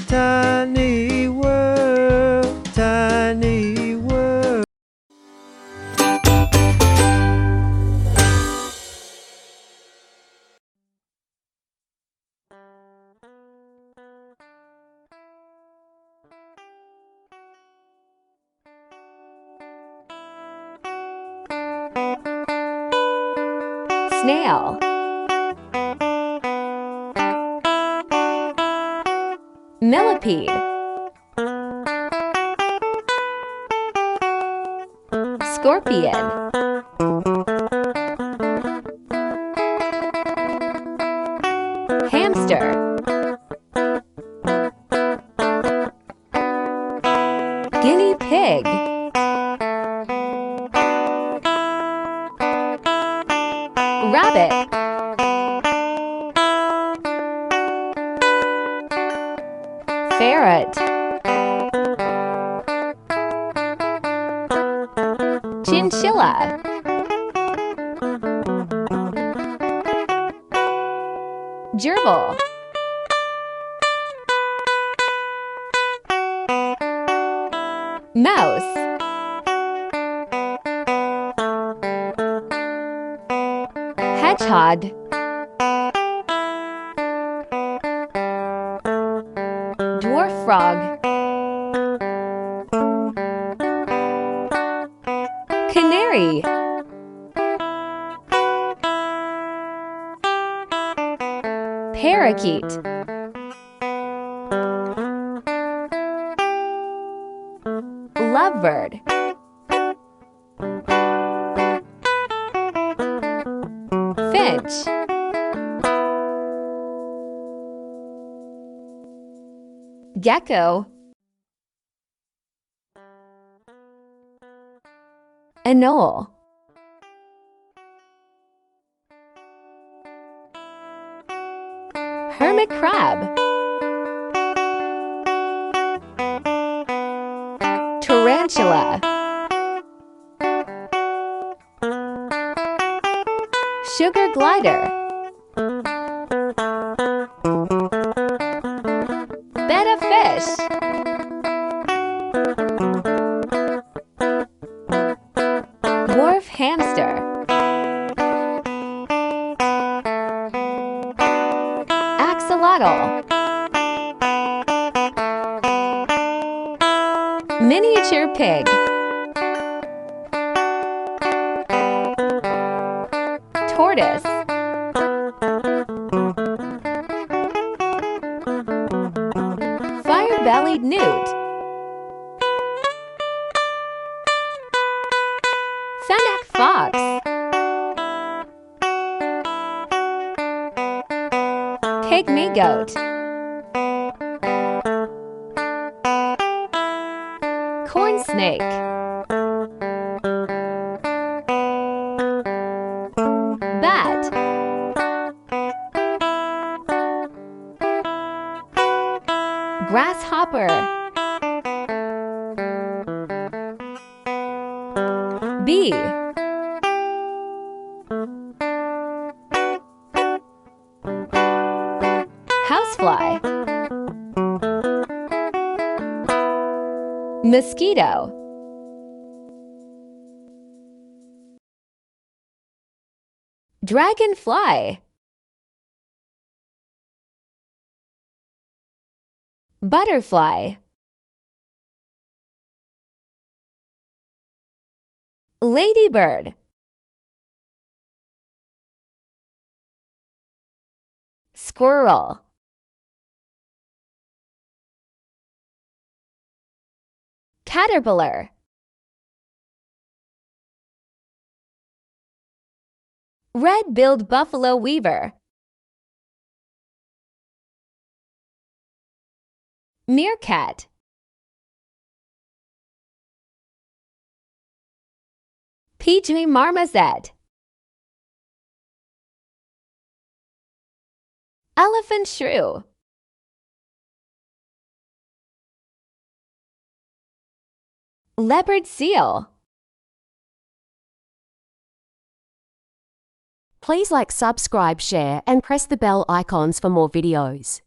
Tiny world, tiny world. Snail. Millipede. Scorpion. Hamster. Guinea pig. Rabbit. Ferret. Chinchilla. Gerbil. Mouse. Hedgehog. Dwarf frog. Canary. Parakeet. Lovebird. Finch. Gecko. Anole. Hermit crab. Tarantula. Sugar glider. Betta fish. Dwarf hamster. Axolotl. Miniature pig. Tortoise. Fire-bellied newt. Fennec fox. Pygmy goat. Corn snake. Bat. Grasshopper. Bee. Housefly. Mosquito. Dragonfly. Butterfly. Ladybird. Squirrel. Caterpillar. Red-billed buffalo weaver. Meerkat. Pygmy marmoset. Elephant shrew. Leopard seal. Please like, subscribe, share and press the bell icons for more videos.